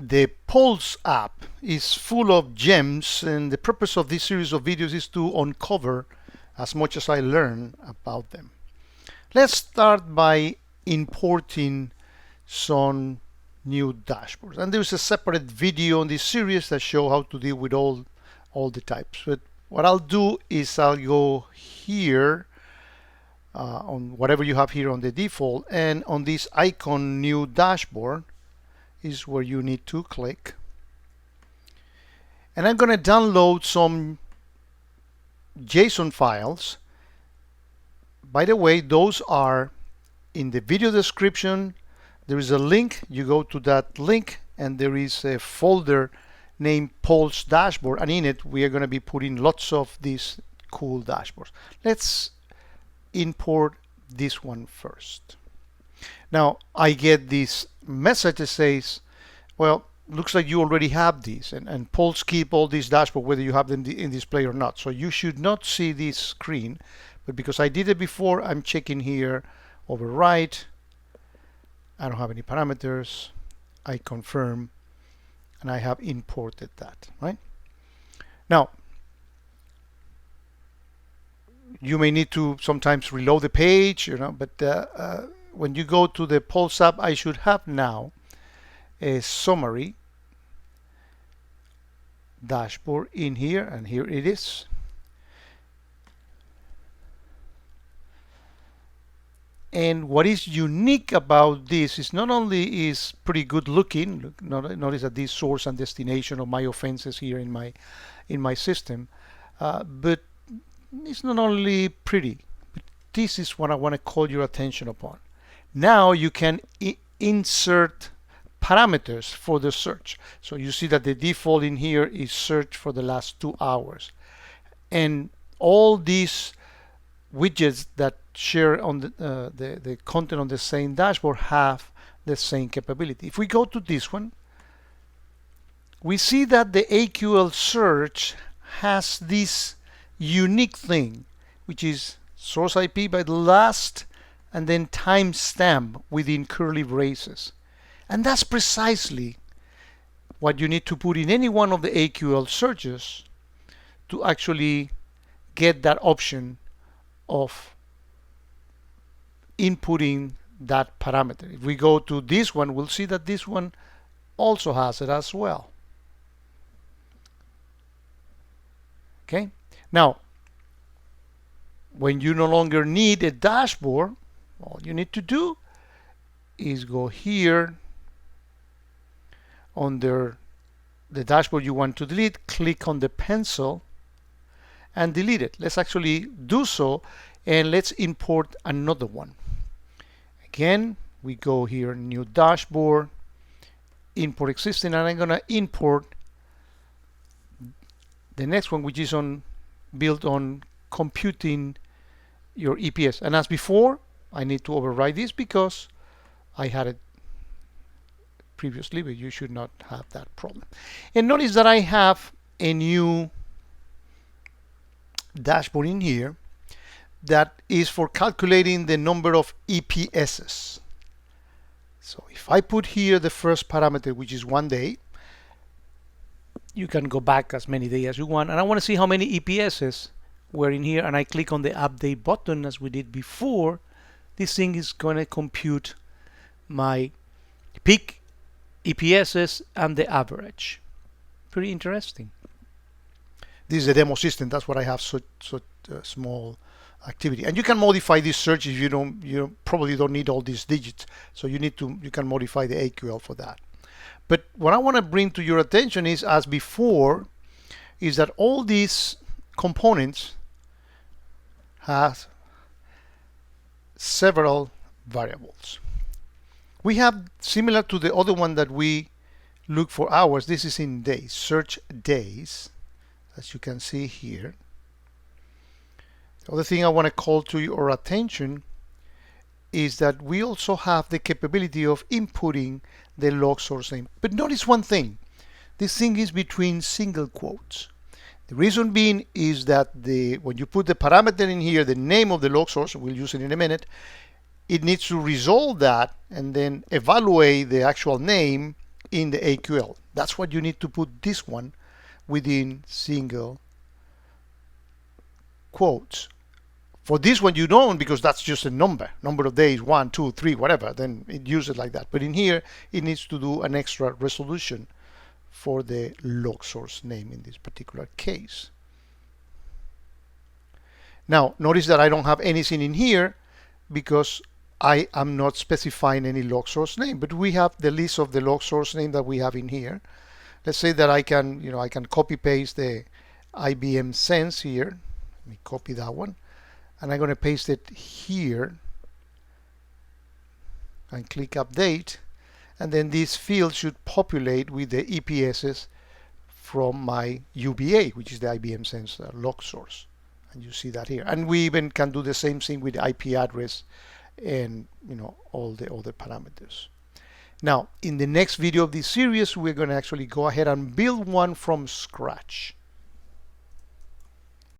The Pulse app is full of gems, and the purpose of this series of videos is to uncover as much as I learn about them. Let's start by importing some new dashboards. And there's a separate video on this series that show how to deal with all the types. But what I'll do is I'll go here on whatever you have here on the default, and on this icon new dashboard is where you need to click. And I'm going to download some JSON files. By the way, those are in the video description. There is a link. You go to that link and there is a folder named Pulse Dashboard, and in it we are going to be putting lots of these cool dashboards. Let's import this one first. Now I get this message that says, well, looks like you already have these, and Pulse keep all these dashboards whether you have them in display or not. So you should not see this screen, but because I did it before, I'm checking here, overwrite. I don't have any parameters. I confirm, and I have imported that, right? Now, you may need to sometimes reload the page, but when you go to the Pulse app, I should have now a summary dashboard in here, and here it is. And what is unique about this is not only is pretty good looking. Look, notice that this source and destination of my offenses here in my system, but it's not only pretty, but this is what I want to call your attention upon. Now you can insert parameters for the search. So you see that the default in here is search for the last 2 hours, and all these widgets that share on the content on the same dashboard have the same capability. If we go to this one, we see that the AQL search has this unique thing, which is source IP by the last and then timestamp within curly braces. And that's precisely what you need to put in any one of the AQL searches to actually get that option of inputting that parameter. If we go to this one, we'll see that this one also has it as well. Okay. Now, when you no longer need a dashboard, all you need to do is go here under the dashboard you want to delete, click on the pencil and delete it. Let's actually do so, and let's import another one. Again, we go here, new dashboard, import existing, and I'm going to import the next one, which is built on computing your EPS. And as before, I need to override this because I had it previously, but you should not have that problem. And notice that I have a new dashboard in here that is for calculating the number of EPSs. So if I put here the first parameter, which is 1 day, you can go back as many days as you want, and I want to see how many EPSs were in here, and I click on the update button as we did before. This thing is going to compute my peak EPSs and the average. Pretty interesting. This is a demo system. That's what I have such small activity. And you can modify this search if you probably don't need all these digits. So you can modify the AQL for that. But what I want to bring to your attention is, as before, is that all these components have several variables. We have, similar to the other one that we look for hours, this is in days, search days, as you can see here. The other thing I want to call to your attention is that we also have the capability of inputting the log source name. But notice one thing, this thing is between single quotes. The reason being is that when you put the parameter in here, the name of the log source, we'll use it in a minute, it needs to resolve that and then evaluate the actual name in the AQL. That's what you need to put this one within single quotes. For this one you don't, because that's just a number of days, 1, 2, 3, whatever, then it uses it like that. But in here it needs to do an extra resolution for the log source name in this particular case. Now notice that I don't have anything in here because I am not specifying any log source name, but we have the list of the log source name that we have in here. Let's say that I can, I can copy paste the IBM Sense here. Let me copy that one, and I'm going to paste it here and click update, and then this field should populate with the EPSs from my UBA, which is the IBM Sense log source. And you see that here. And we even can do the same thing with the IP address and all the other parameters. Now, in the next video of this series, we're going to actually go ahead and build one from scratch.